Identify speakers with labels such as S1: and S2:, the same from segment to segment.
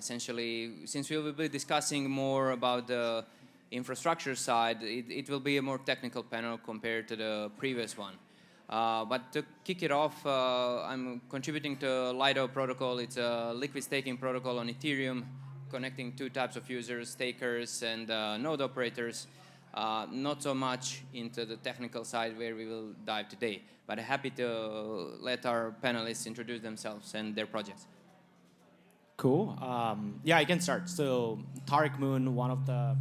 S1: essentially, since we will be discussing more about the infrastructure side, it will be a more technical panel compared to the previous one. But to kick it off, I'm contributing to Lido protocol. It's a liquid staking protocol on Ethereum, connecting two types of users, stakers and node operators. Not so much into the technical side where we will dive today, but happy to let our panelists introduce themselves and their projects.
S2: Cool. Yeah, I can start. So Tarik Moon, one of the...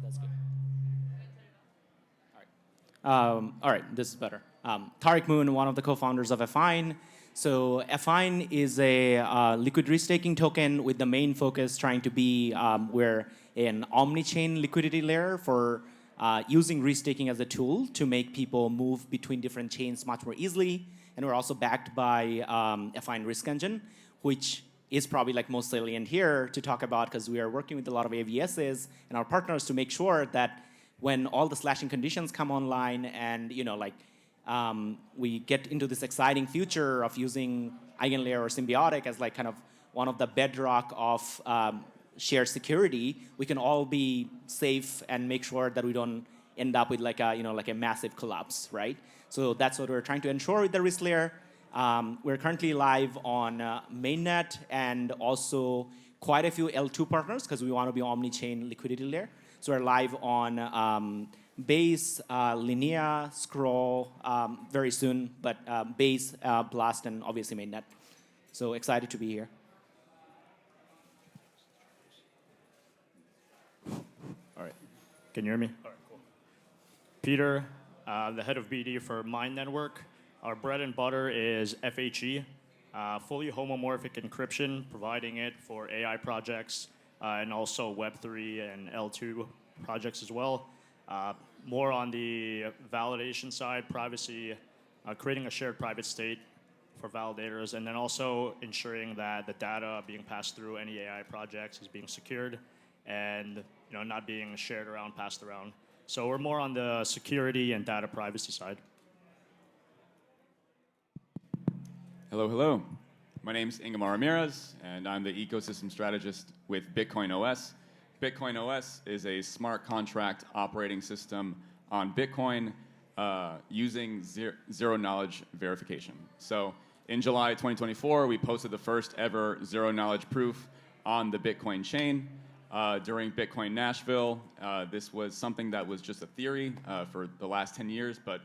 S2: That's good. All right, this is better. Tarik Moon, one of the co-founders of Affine. So Affine is a liquid restaking token with the main focus trying to be we're an omni-chain liquidity layer for using restaking as a tool to make people move between different chains much more easily. And we're also backed by Affine Risk Engine, which is probably like most salient here to talk about because we are working with a lot of AVSs and our partners to make sure that when all the slashing conditions come online and we get into this exciting future of using EigenLayer or Symbiotic as like kind of one of the bedrock of shared security, we can all be safe and make sure that we don't end up with like a massive collapse, right? So that's what we're trying to ensure with the RiskLayer. We're currently live on mainnet and also quite a few L2 partners because we want to be omni-chain liquidity layer. So we're live on Base, Linea, Scroll very soon, but Base, Blast, and obviously mainnet. So excited to be here.
S3: All right. Can you hear me? All right, cool. Peter, the head of BD for Mind Network. Our bread and butter is FHE, fully homomorphic encryption, providing it for AI projects and also Web3 and L2 projects as well. More on the validation side, privacy, creating a shared private state for validators, and then also ensuring that the data being passed through any AI projects is being secured and not being shared around, passed around. So we're more on the security and data privacy side.
S4: Hello, hello. My name is Ingamar Ramirez, and I'm the ecosystem strategist with BitcoinOS. BitcoinOS is a smart contract operating system on Bitcoin using zero-knowledge verification. So in July 2024, we posted the first ever zero-knowledge proof on the Bitcoin chain. During Bitcoin Nashville, this was something that was just a theory for the last 10 years, but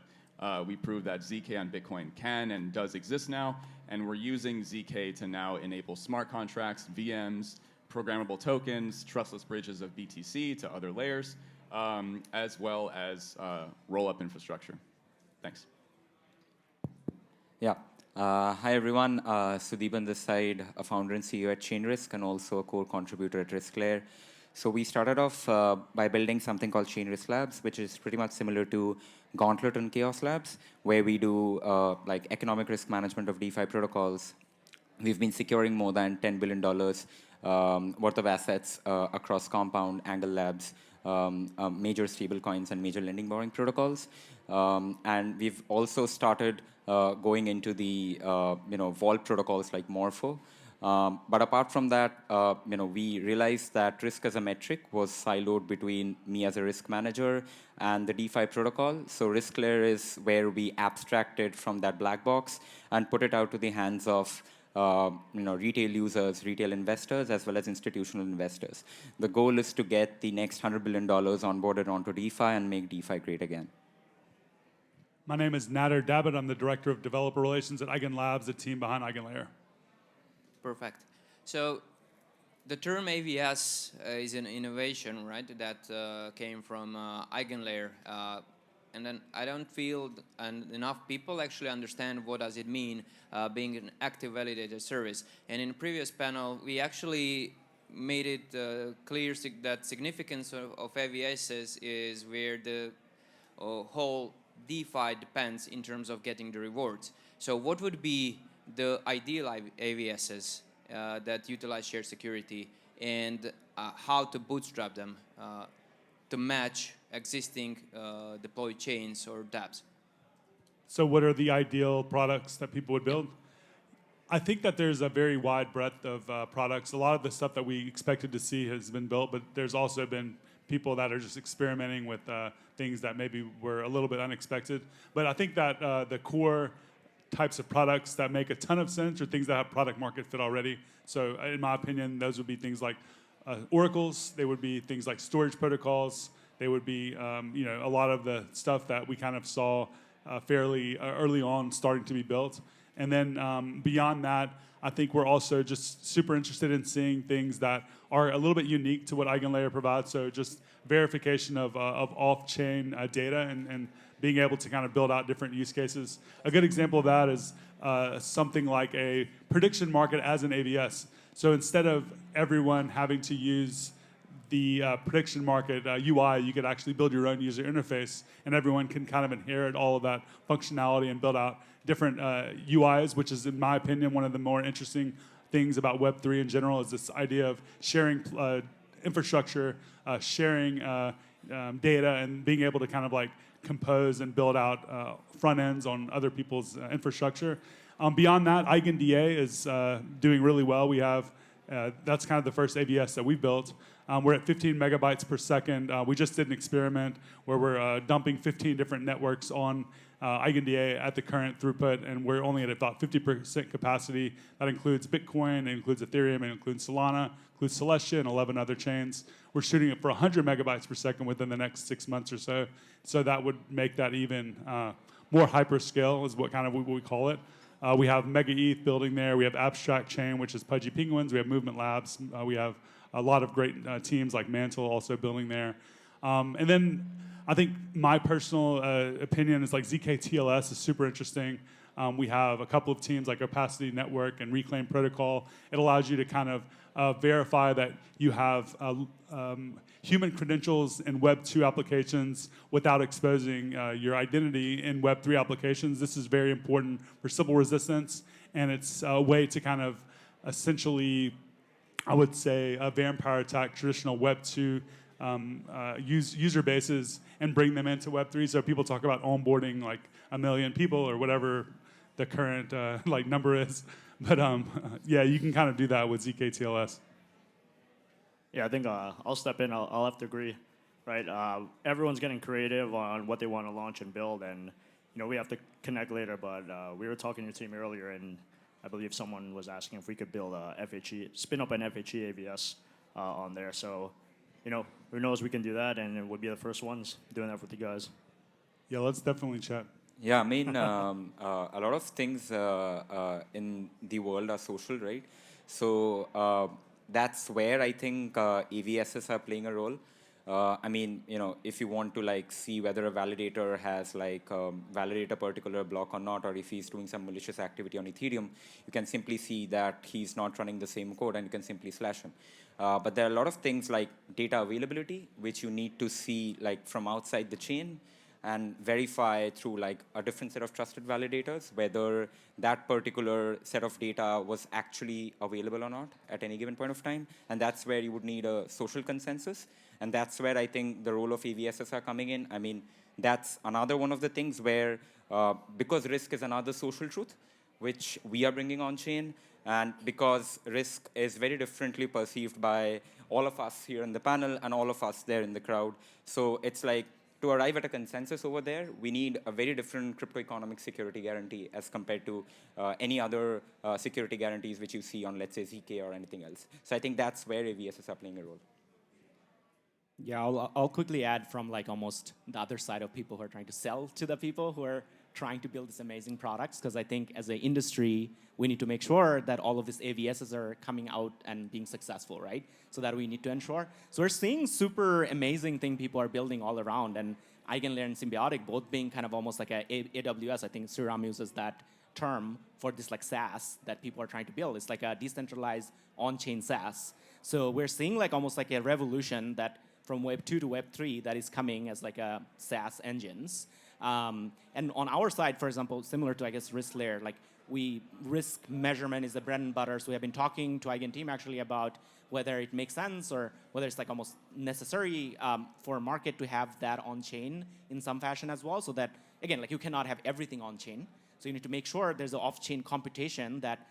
S4: we proved that ZK on Bitcoin can and does exist now, and we're using ZK to now enable smart contracts, VMs, programmable tokens, trustless bridges of BTC to other layers, as well as roll-up infrastructure. Thanks.
S5: Yeah. Hi, everyone. Sudipan this side, a founder and CEO at ChainRisk and also a core contributor at RiskLayer. So we started off by building something called ChainRisk Labs, which is pretty much similar to Gauntlet and Chaos Labs, where we do like economic risk management of DeFi protocols. We've been securing more than $10 billion worth of assets across Compound, Angle Labs, major stablecoins, and major lending borrowing protocols. And we've also started going into the vault protocols like Morpho. But apart from that, we realized that risk as a metric was siloed between me as a risk manager and the DeFi protocol. So RiskLayer is where we abstracted from that black box and put it out to the hands of retail users, retail investors, as well as institutional investors. The goal is to get the next $100 billion onboarded onto DeFi and make DeFi great again.
S6: My name is Nader Dabit. I'm the Director of Developer Relations at EigenLabs, the team behind EigenLayer.
S1: Perfect. So the term AVS is an innovation, right, that came from EigenLayer. And then I don't feel enough people actually understand what does it mean being an active validated service. And in the previous panel, we actually made it clear that significance of AVSs is where the whole DeFi depends in terms of getting the rewards. So what would be the ideal AVSs that utilize shared security and how to bootstrap them to match existing deployed chains or dApps.
S6: So what are the ideal products that people would build? I think that there's a very wide breadth of products. A lot of the stuff that we expected to see has been built, but there's also been people that are just experimenting with things that maybe were a little bit unexpected. But I think that the core types of products that make a ton of sense are things that have product market fit already. So in my opinion, those would be things like oracles. They would be things like storage protocols. They would be a lot of the stuff that we kind of saw fairly early on starting to be built. And then beyond that, I think we're also just super interested in seeing things that are a little bit unique to what EigenLayer provides. So just verification of off-chain data and being able to kind of build out different use cases. A good example of that is something like a prediction market as an AVS. So instead of everyone having to use the prediction market UI, you could actually build your own user interface, and everyone can kind of inherit all of that functionality and build out different UIs, which is, in my opinion, one of the more interesting things about Web3 in general, is this idea of sharing infrastructure, sharing data, and being able to kind of like compose and build out front ends on other people's infrastructure. Beyond that, EigenDA is doing really well. We have that's kind of the first AVS that we built. We're at 15 megabytes per second. We just did an experiment where we're dumping 15 different networks on EigenDA at the current throughput, and we're only at about 50% capacity. That includes Bitcoin, it includes Ethereum, it includes Solana, includes Celestia, and 11 other chains. We're shooting it for 100 megabytes per second within the next 6 months or so. So that would make that even more hyperscale, is what we call it. We have Mega ETH building there. We have Abstract Chain, which is Pudgy Penguins. We have Movement Labs. We have a lot of great teams like Mantle also building there. And then I think my personal opinion is like ZK-TLS is super interesting. We have a couple of teams like Opacity Network and Reclaim Protocol. It allows you to kind of verify that you have human credentials in Web 2 applications without exposing your identity in Web 3 applications. This is very important for Sybil resistance, and it's a way to kind of essentially, I would say, a vampire attack traditional Web 2 user bases and bring them into Web 3. So people talk about onboarding like 1 million people or whatever the current like number is. But yeah, you can kind of do that with ZK-TLS.
S3: Yeah, I think I'll step in. I'll have to agree, right? Everyone's getting creative on what they want to launch and build, and we have to connect later. But we were talking to your team earlier, and I believe someone was asking if we could build a FHE, spin up an FHE AVS on there. So, who knows, we can do that, and we'll be the first ones doing that with you guys.
S6: Yeah, let's definitely chat.
S5: Yeah, I mean, a lot of things in the world are social, right? So that's where I think AVSs are playing a role. I mean, if you want to see whether a validator has validate a particular block or not, or if he's doing some malicious activity on Ethereum, you can simply see that he's not running the same code, and you can simply slash him. But there are a lot of things like data availability, which you need to see from outside the chain and verify through a different set of trusted validators whether that particular set of data was actually available or not at any given point of time. And that's where you would need a social consensus. And that's where I think the role of AVSs are coming in. I mean, that's another one of the things where, because risk is another social truth, which we are bringing on chain, and because risk is very differently perceived by all of us here in the panel and all of us there in the crowd. So it's to arrive at a consensus over there, we need a very different crypto economic security guarantee as compared to any other security guarantees which you see on, let's say, ZK or anything else. So I think that's where AVSs are playing a role.
S2: Yeah, I'll quickly add from almost the other side of people who are trying to sell to the people who are trying to build these amazing products, because I think as an industry, we need to make sure that all of these AVSs are coming out and being successful, right? So that we need to ensure. So we're seeing super amazing thing people are building all around, and EigenLayer and Symbiotic both being kind of almost like a AWS. I think Suram uses that term for this SaaS that people are trying to build. It's like a decentralized on-chain SaaS. So we're seeing almost like a revolution that from Web 2 to Web 3 that is coming as a SaaS engines. And on our side, for example, similar to, I guess, RiskLayer, risk measurement is the bread and butter. So we have been talking to Eigen team actually about whether it makes sense or whether it's like almost necessary for a market to have that on chain in some fashion as well. So that again, like you cannot have everything on chain. So you need to make sure there's an off-chain computation that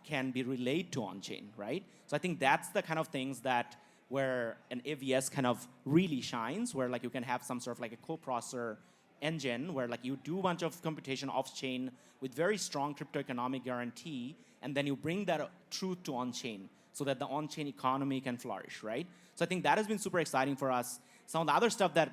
S2: can be relayed to on-chain, right? So I think that's the kind of things that where an AVS kind of really shines, where like you can have some sort of like a co-processor engine where like you do a bunch of computation off-chain with very strong crypto economic guarantee, and then you bring that truth to on-chain so that the on-chain economy can flourish, right? So I think that has been super exciting for us. Some of the other stuff that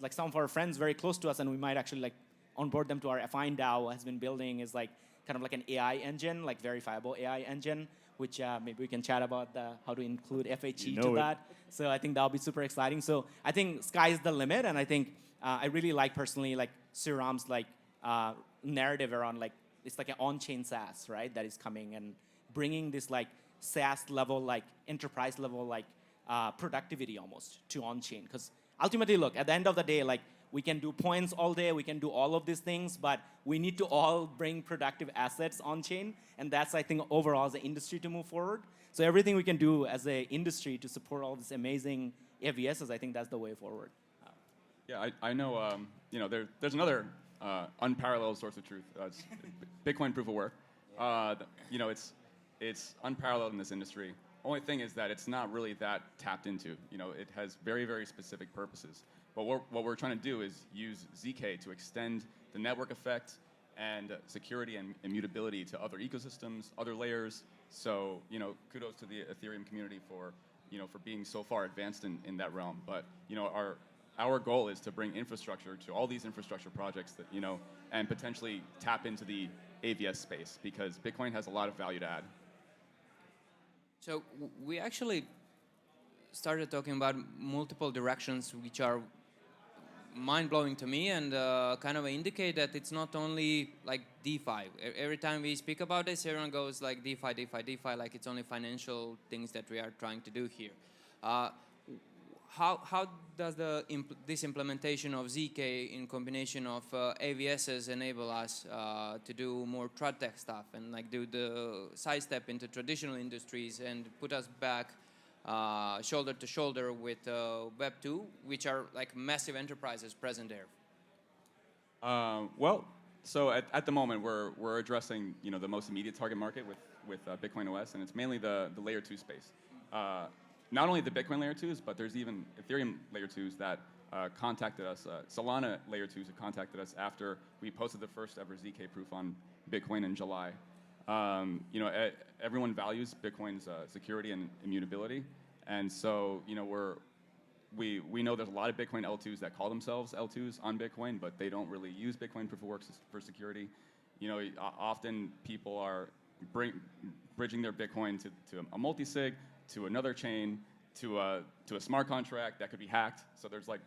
S2: like some of our friends very close to us, and we might actually like onboard them to our Affine DAO has been building is like kind of like an AI engine, like verifiable AI engine, which maybe we can chat about how to include FHE to that. So I think that'll be super exciting. So I think sky is the limit, and I think I really like personally like Siram's like narrative around like it's like an on-chain SaaS, right? That is coming and bringing this like SaaS level, like enterprise level, like productivity almost to on-chain. Because ultimately, look, at the end of the day, like we can do points all day, we can do all of these things, but we need to all bring productive assets on-chain, and that's, I think, overall as an industry to move forward. So everything we can do as an industry to support all this amazing AVSs, I think that's the way forward.
S4: Yeah, I know, you know, there's another unparalleled source of truth. It's Bitcoin proof of work. You know, it's unparalleled in this industry. Only thing is that it's not really that tapped into. You know, it has very, very specific purposes. But what we're trying to do is use ZK to extend the network effect and security and immutability to other ecosystems, other layers. So, you know, kudos to the Ethereum community for, you know, for being so far advanced in that realm. But, you know, our goal is to bring infrastructure to all these infrastructure projects that, you know, and potentially tap into the AVS space because Bitcoin has a lot of value to add.
S1: So we actually started talking about multiple directions which are mind-blowing to me and kind of indicate that it's not only like DeFi. Every time we speak about this, everyone goes like DeFi, DeFi, DeFi, like it's only financial things that we are trying to do here. How does this implementation of ZK in combination of AVSs enable us to do more TradTech stuff and like do the sidestep into traditional industries and put us back shoulder to shoulder with Web 2, which are like massive enterprises present there?
S4: Well, so at the moment we're addressing, you know, the most immediate target market with BitcoinOS, and it's mainly the layer 2 space. Not only the Bitcoin layer 2s, but there's even Ethereum layer 2s that contacted us. Solana layer 2s have contacted us after we posted the first ever ZK proof on Bitcoin in July. You know, everyone values Bitcoin's security and immutability, and so you know we know there's a lot of Bitcoin L2s that call themselves L2s on Bitcoin, but they don't really use Bitcoin proof of work for security. You know, often people are bridging their Bitcoin to a multi-sig, to another chain, to a smart contract that could be hacked. So there's like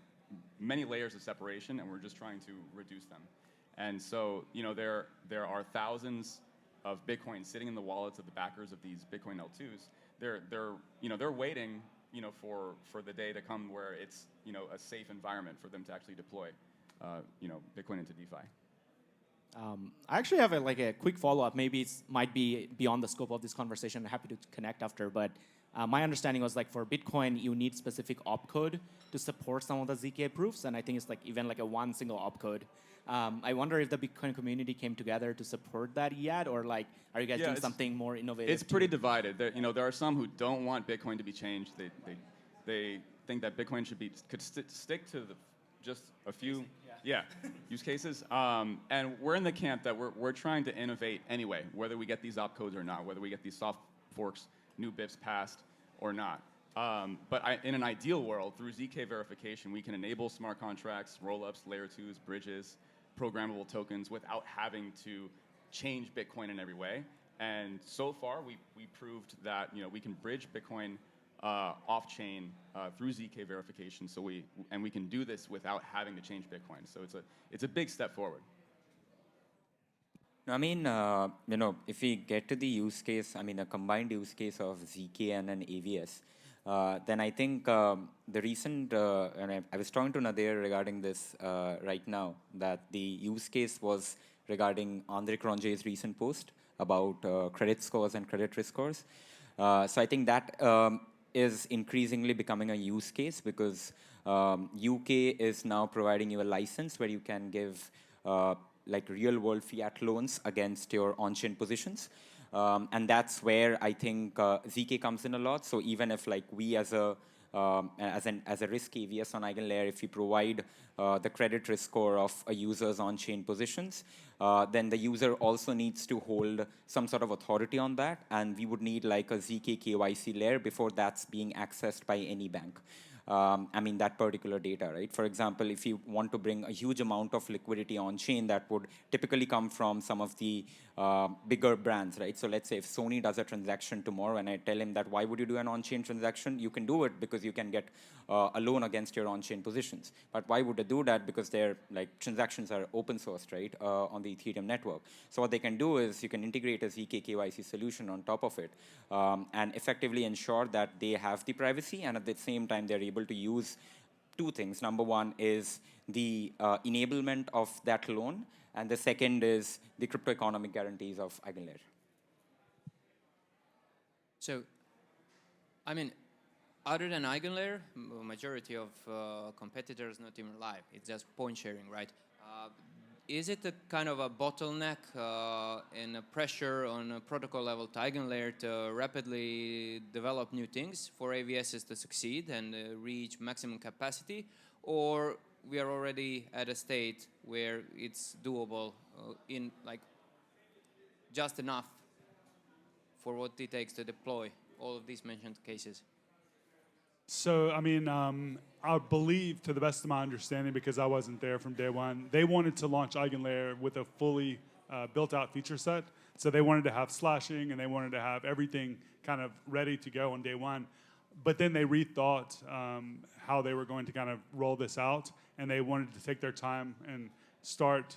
S4: many layers of separation, and we're just trying to reduce them. And so you know there are thousands of Bitcoin sitting in the wallets of the backers of these Bitcoin L2s. They're waiting, you know, for the day to come where it's, you know, a safe environment for them to actually deploy, you know, Bitcoin into DeFi.
S2: I actually have a quick follow-up. Maybe it might be beyond the scope of this conversation. I'm happy to connect after, but my understanding was like for Bitcoin, you need specific opcode to support some of the ZK proofs, and I think it's like even like a one single opcode. I wonder if the Bitcoin community came together to support that yet, or like, are you guys doing something more innovative?
S4: It's pretty divided. There are some who don't want Bitcoin to be changed. They think that Bitcoin could stick to just a few use cases. And we're in the camp that we're trying to innovate anyway, whether we get these opcodes or not, whether we get these soft forks, new BIPs passed or not. But in an ideal world, through ZK verification, we can enable smart contracts, rollups, layer 2s, bridges, programmable tokens without having to change Bitcoin in every way. And so far, we proved that, you know, we can bridge Bitcoin off-chain through ZK verification. So we can do this without having to change Bitcoin. So it's a big step forward.
S5: I mean, you know, if we get to the use case, I mean, a combined use case of ZK and an AVS, then I think the recent, and I was talking to Nader regarding this right now, that the use case was regarding Andre Cronje's recent post about credit scores and credit risk scores. So I think that is increasingly becoming a use case because UK is now providing you a license where you can give like real-world fiat loans against your on-chain positions. And that's where I think ZK comes in a lot. So even if like we as a risk AVS on EigenLayer, if we provide the credit risk score of a user's on-chain positions, then the user also needs to hold some sort of authority on that, and we would need like a ZK KYC layer before that's being accessed by any bank. I mean, that particular data, right? For example, if you want to bring a huge amount of liquidity on chain, that would typically come from some of the bigger brands, right? So let's say if Sony does a transaction tomorrow and I tell him that why would you do an on-chain transaction? You can do it because you can get a loan against your on-chain positions. But why would they do that? Because their like transactions are open sourced, right, on the Ethereum network. So what they can do is you can integrate a ZK KYC solution on top of it and effectively ensure that they have the privacy, and at the same time they're able to use two things. Number one is the enablement of that loan, and the second is the crypto economic guarantees of EigenLayer.
S1: So, I mean, other than EigenLayer, majority of competitors not even live. It's just point sharing, right? Is it a kind of a bottleneck and a pressure on a protocol level to EigenLayer to rapidly develop new things for AVSs to succeed and reach maximum capacity? Or we are already at a state where it's doable in like just enough for what it takes to deploy all of these mentioned cases?
S6: So, I mean, I believe, to the best of my understanding, because I wasn't there from day one, they wanted to launch EigenLayer with a fully built-out feature set. So they wanted to have slashing, and they wanted to have everything kind of ready to go on day one. But then they rethought how they were going to kind of roll this out, and they wanted to take their time and start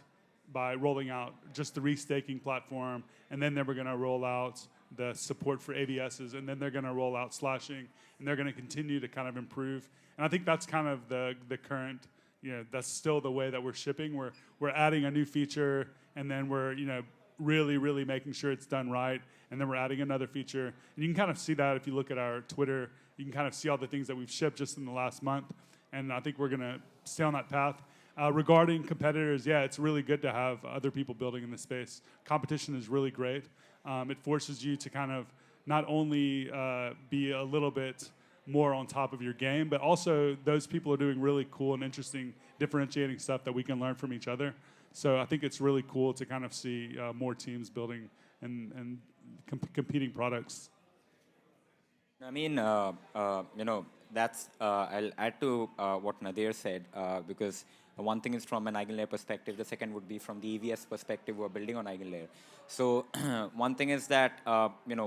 S6: by rolling out just the restaking platform, and then they were going to roll out the support for AVSs, and then they're going to roll out slashing, and they're going to continue to kind of improve. And I think that's kind of the current, that's still the way that we're shipping. We're adding a new feature, and then we're, really, really making sure it's done right, and then we're adding another feature. And you can kind of see that if you look at our Twitter. You can kind of see all the things that we've shipped just in the last month, and I think we're going to stay on that path. Regarding competitors, yeah, it's really good to have other people building in this space. Competition is really great. It forces you to kind of not only be a little bit more on top of your game, but also those people are doing really cool and interesting differentiating stuff that we can learn from each other. So I think it's really cool to kind of see more teams building and competing products.
S5: I mean, that's, I'll add to what Nader said, because one thing is from an EigenLayer perspective, the second would be from the AVS perspective who are building on EigenLayer. So one thing is that,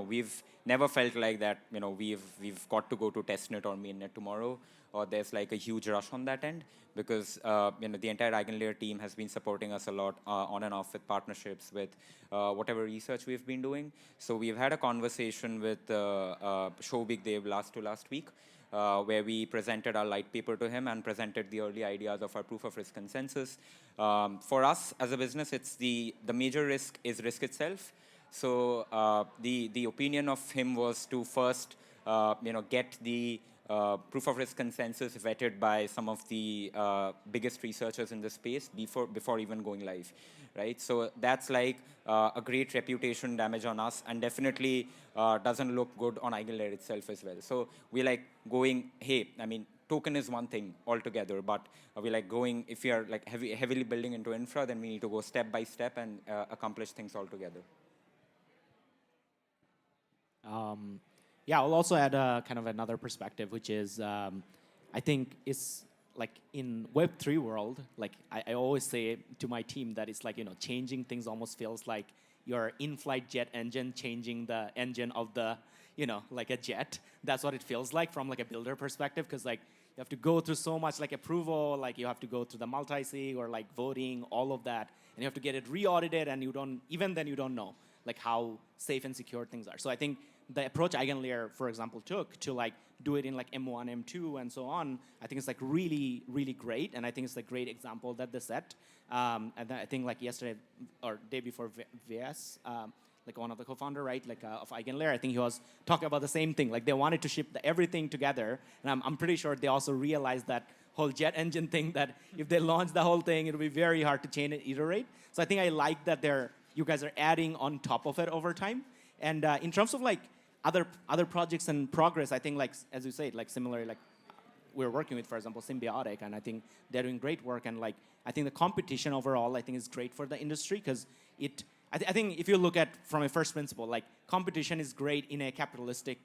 S5: we've never felt like that, we've got to go to testnet or mainnet tomorrow, or there's like a huge rush on that end, because, the entire EigenLayer team has been supporting us a lot on and off with partnerships with whatever research we've been doing. So we've had a conversation with Shobik Dev last week, where we presented our light paper to him and presented the early ideas of our proof of risk consensus. For us as a business, it's the major risk is risk itself. So the opinion of him was to first, get the proof of risk consensus vetted by some of the biggest researchers in the space before even going live, right? So that's like a great reputation damage on us, and definitely doesn't look good on EigenLayer itself as well. So we're like going, hey, I mean, token is one thing altogether, but we're like going, if we are like heavily building into infra, then we need to go step by step and accomplish things altogether.
S2: Yeah, I'll also add kind of another perspective, which is I think it's like in Web3 world, like I always say to my team that it's like, changing things almost feels like your in-flight jet engine changing the engine of the, like a jet. That's what it feels like from like a builder perspective, because like you have to go through so much like approval, like you have to go through the multi-sig or like voting, all of that, and you have to get it re-audited, and you don't know like how safe and secure things are. So I think the approach EigenLayer, for example, took to like do it in like M1, M2, and so on. I think it's like really, really great, and I think it's a great example that they set. And then I think like yesterday or day before VS, like one of the co-founder, right, like of EigenLayer, I think he was talking about the same thing. Like they wanted to ship everything together, and I'm pretty sure they also realized that whole jet engine thing, that if they launch the whole thing, it'll be very hard to change and iterate. So I think I like that you guys are adding on top of it over time. And in terms of like other projects and progress, I think like, as you said, like similarly, like we're working with, for example, Symbiotic, and I think they're doing great work. And like, I think the competition overall, I think is great for the industry because I think if you look at from a first principle, like competition is great in a capitalistic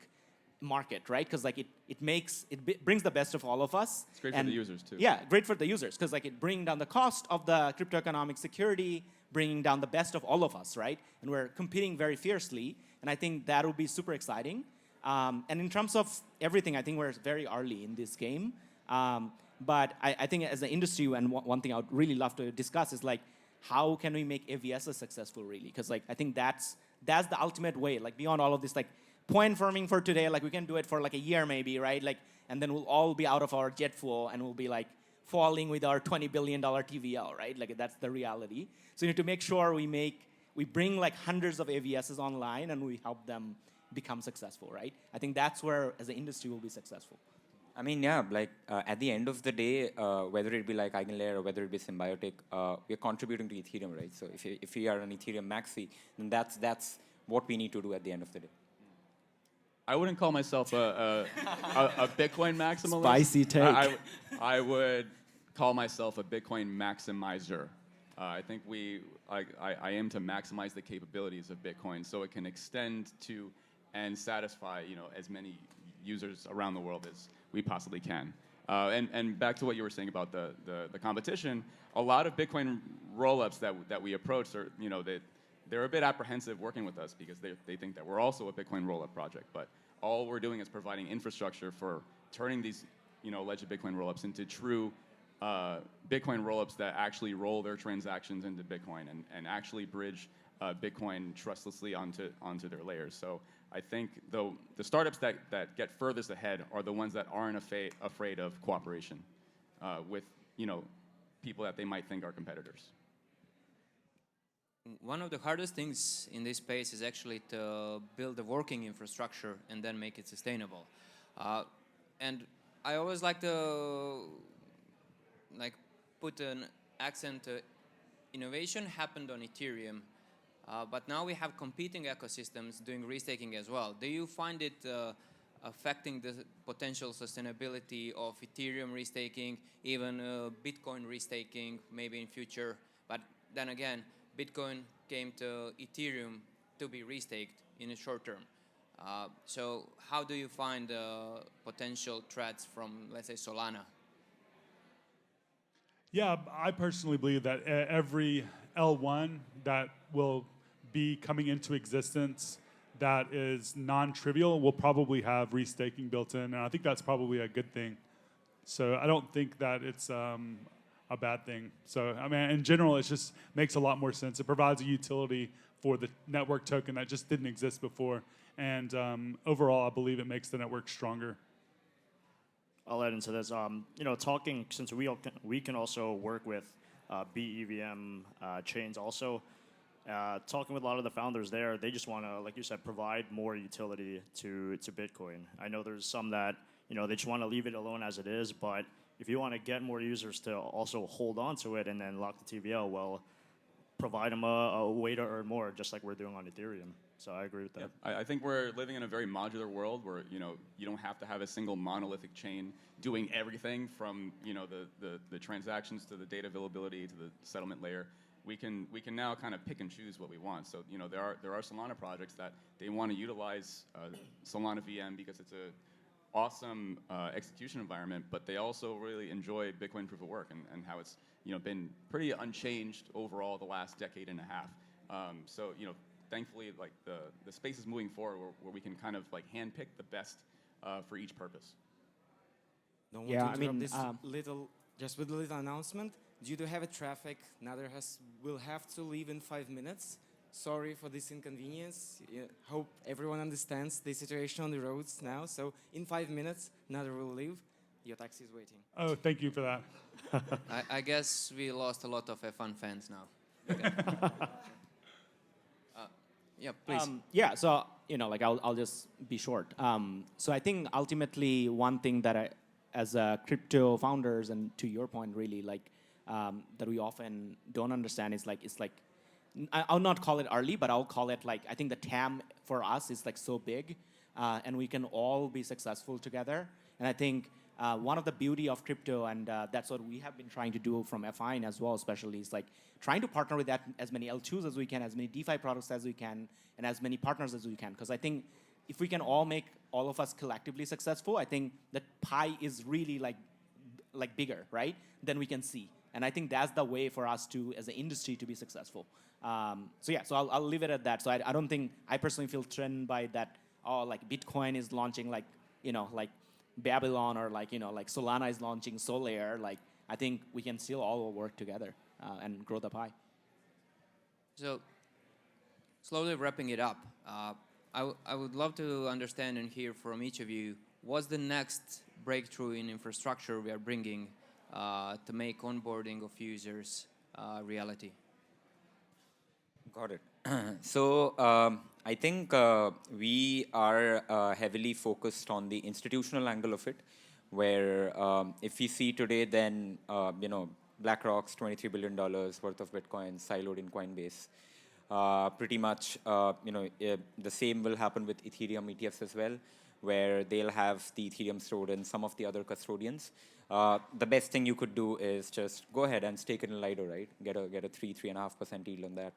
S2: market, right? Because like it brings the best of all of us.
S4: It's great for the users too.
S2: Yeah, great for the users because like it brings down the cost of the crypto economic security, bringing down the best of all of us, right? And we're competing very fiercely, and I think that will be super exciting. And in terms of everything, I think we're very early in this game. But I think as an industry, and one thing I would really love to discuss is like, how can we make AVS successful really? Because like I think that's the ultimate way. Like beyond all of this, like point farming for today, like we can do it for like a year maybe, right? Like, and then we'll all be out of our jet fuel and we'll be like falling with our $20 billion TVL, right? Like that's the reality. So you need to make sure we bring like hundreds of AVSs online and we help them become successful, right? I think that's where as an industry we'll be successful.
S5: I mean, yeah, like at the end of the day, whether it be like EigenLayer or whether it be Symbiotic, we're contributing to Ethereum, right? So if we are an Ethereum maxi, then that's what we need to do at the end of the day.
S4: I wouldn't call myself a Bitcoin maximalist.
S2: Spicy take.
S4: I would call myself a Bitcoin maximizer. I think I aim to maximize the capabilities of Bitcoin so it can extend to and satisfy as many users around the world as we possibly can. And back to what you were saying about the competition, a lot of Bitcoin rollups that we approach are they're a bit apprehensive working with us because they think that we're also a Bitcoin rollup project. But all we're doing is providing infrastructure for turning these alleged Bitcoin rollups into true Bitcoin rollups that actually roll their transactions into Bitcoin and actually bridge Bitcoin trustlessly onto their layers. So I think the startups that get furthest ahead are the ones that aren't afraid of cooperation with people that they might think are competitors.
S1: One of the hardest things in this space is actually to build a working infrastructure and then make it sustainable. And I always like to put an accent to innovation happened on Ethereum, but now we have competing ecosystems doing restaking as well. Do you find it affecting the potential sustainability of Ethereum restaking, even Bitcoin restaking, maybe in future? But then again, Bitcoin came to Ethereum to be restaked in the short term. So how do you find potential threats from, let's say, Solana?
S6: Yeah, I personally believe that every L1 that will be coming into existence that is non-trivial will probably have restaking built in, and I think that's probably a good thing. So I don't think that it's a bad thing. So I mean, in general, it just makes a lot more sense. It provides a utility for the network token that just didn't exist before, and overall, I believe it makes the network stronger.
S3: I'll add into this. Talking since we can also work with BEVM chains also. Talking with a lot of the founders there, they just want to, like you said, provide more utility to Bitcoin. I know there's some that they just want to leave it alone as it is, but if you want to get more users to also hold on to it and then lock the TVL, well, provide them a way to earn more, just like we're doing on Ethereum. So I agree with that.
S4: Yeah, I think we're living in a very modular world where you don't have to have a single monolithic chain doing everything from the transactions to the data availability to the settlement layer. We can now kind of pick and choose what we want. So there are Solana projects that they want to utilize Solana VM because it's a awesome execution environment, but they also really enjoy Bitcoin proof of work and how it's been pretty unchanged overall the last decade and a half. So thankfully, like the space is moving forward where we can kind of like handpick the best for each purpose.
S7: Don't want to interrupt this just with a little announcement. Due to heavy traffic, Nader will have to leave in 5 minutes. sorry for this inconvenience. Hope everyone understands the situation on the roads now. So in 5 minutes, Nader will leave. Your taxi is waiting.
S6: Oh, thank you for that.
S1: I guess we lost a lot of F1 fans now. Yeah, please.
S2: Yeah, so like I'll just be short. So I think ultimately one thing that as crypto founders, and to your point, really like that we often don't understand is like I'll not call it early, but I'll call it like I think the TAM for us is like so big, and we can all be successful together. And I think one of the beauty of crypto, and that's what we have been trying to do from Affine as well, especially, is like trying to partner with as many L2s as we can, as many DeFi products as we can, and as many partners as we can. Because I think if we can all make all of us collectively successful, I think that pie is really like bigger, right, than we can see. And I think that's the way for us to, as an industry, to be successful. So yeah, so I'll leave it at that. So I don't think, I personally feel threatened by that, oh, like Bitcoin is launching like, like Babylon, or like, like Solana is launching EigenLayer. Like, I think we can still all work together and grow the pie.
S1: So, slowly wrapping it up, I would love to understand and hear from each of you, what's the next breakthrough in infrastructure we are bringing to make onboarding of users reality?
S5: Got it. So I think we are heavily focused on the institutional angle of it, where if we see today, then BlackRock's $23 billion worth of Bitcoin siloed in Coinbase. Pretty much, the same will happen with Ethereum ETFs as well, where they'll have the Ethereum stored in some of the other custodians. The best thing you could do is just go ahead and stake it in Lido, right? Get a 3.5% yield on that.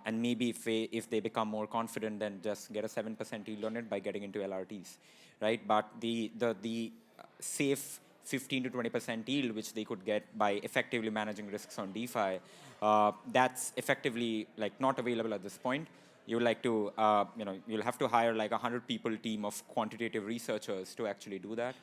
S5: And maybe if they become more confident, then just get a 7% yield on it by getting into LRTs, right? But the safe 15 to 20% yield, which they could get by effectively managing risks on DeFi, that's effectively like not available at this point. You like to, you'll have to hire like 100 people team of quantitative researchers to actually do that.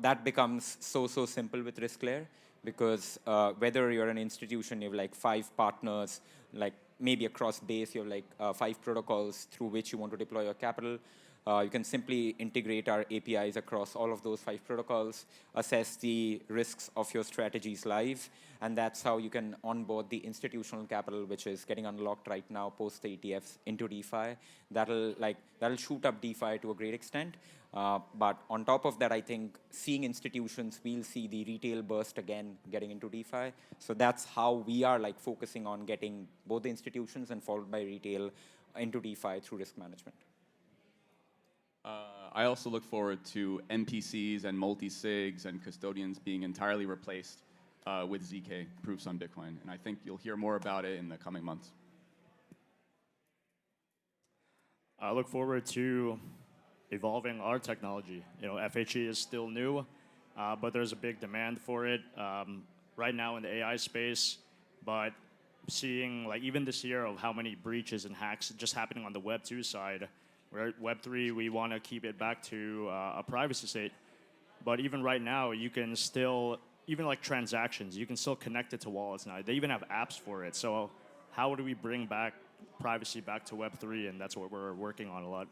S5: That becomes so simple with RiskLayer, because whether you're an institution, you have like 5 partners, like maybe across base, you have like 5 protocols through which you want to deploy your capital. You can simply integrate our APIs across all of those 5 protocols, assess the risks of your strategies live, and that's how you can onboard the institutional capital, which is getting unlocked right now post the ETFs into DeFi. That'll shoot up DeFi to a great extent. But on top of that, I think seeing institutions, we'll see the retail burst again getting into DeFi. So that's how we are like focusing on getting both the institutions and followed by retail into DeFi through risk management.
S4: I also look forward to MPCs and multi-sigs and custodians being entirely replaced with ZK proofs on Bitcoin. And I think you'll hear more about it in the coming months.
S3: I look forward to evolving our technology. FHE is still new, but there's a big demand for it right now in the AI space. But seeing like even this year of how many breaches and hacks just happening on the Web 2 side, where Web3, we want to keep it back to a privacy state. But even right now, you can still, even like transactions, you can still connect it to wallets now. They even have apps for it. So how do we bring back privacy back to Web3? And that's what we're working on a lot.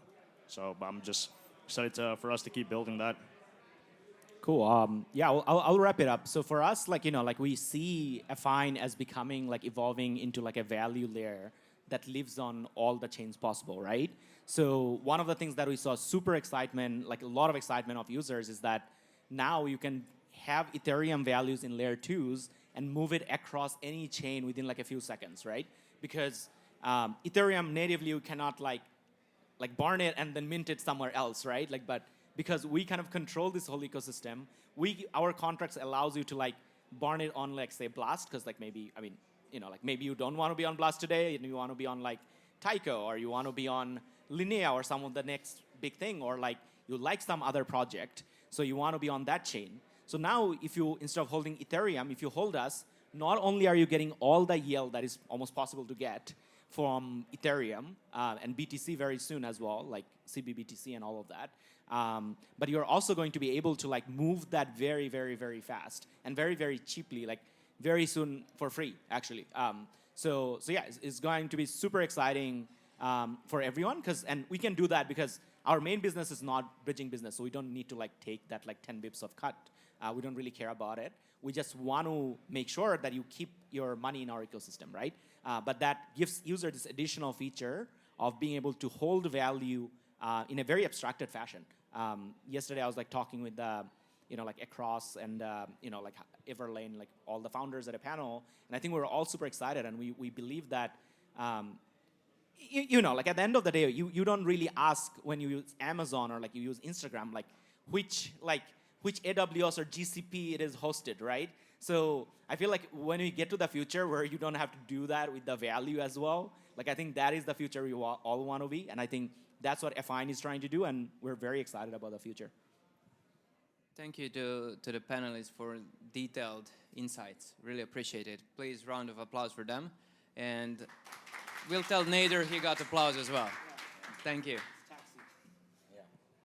S3: So I'm just excited for us to keep building that.
S2: Cool. Yeah, I'll wrap it up. So for us, like we see Affine as becoming like evolving into like a value layer that lives on all the chains possible, right? So one of the things that we saw super excitement, like a lot of excitement of users, is that now you can have Ethereum values in layer 2s and move it across any chain within like a few seconds, right? Because Ethereum natively, you cannot like burn it and then mint it somewhere else, right? But because we kind of control this whole ecosystem, our contracts allows you to like burn it on like say Blast, because like maybe, maybe you don't want to be on Blast today and you want to be on like Tyco, or you want to be on Linea or some of the next big thing, or like you like some other project, so you want to be on that chain. So now if you, instead of holding Ethereum, if you hold us, not only are you getting all the yield that is almost possible to get from Ethereum and BTC very soon as well, like CBBTC and all of that, but you're also going to be able to like move that very, very, very fast and very, very cheaply, like very soon for free, actually. So yeah, it's going to be super exciting for everyone, and we can do that because our main business is not bridging business, so we don't need to like take that like 10 bips of cut. We don't really care about it. We just want to make sure that you keep your money in our ecosystem, right? But that gives user this additional feature of being able to hold value in a very abstracted fashion. Yesterday I was like talking with like across and like Everlane, like all the founders at a panel, and I think we're all super excited, and we believe that like at the end of the day, you don't really ask when you use Amazon or like you use Instagram, like which AWS or GCP it is hosted, right? So I feel like when we get to the future where you don't have to do that with the value as well, like I think that is the future we all want to be, and I think that's what Affine is trying to do, and we're very excited about the future.
S1: Thank you to the panelists for detailed insights. Really appreciate it. Please, round of applause for them. And we'll tell Nader he got applause as well. Thank you.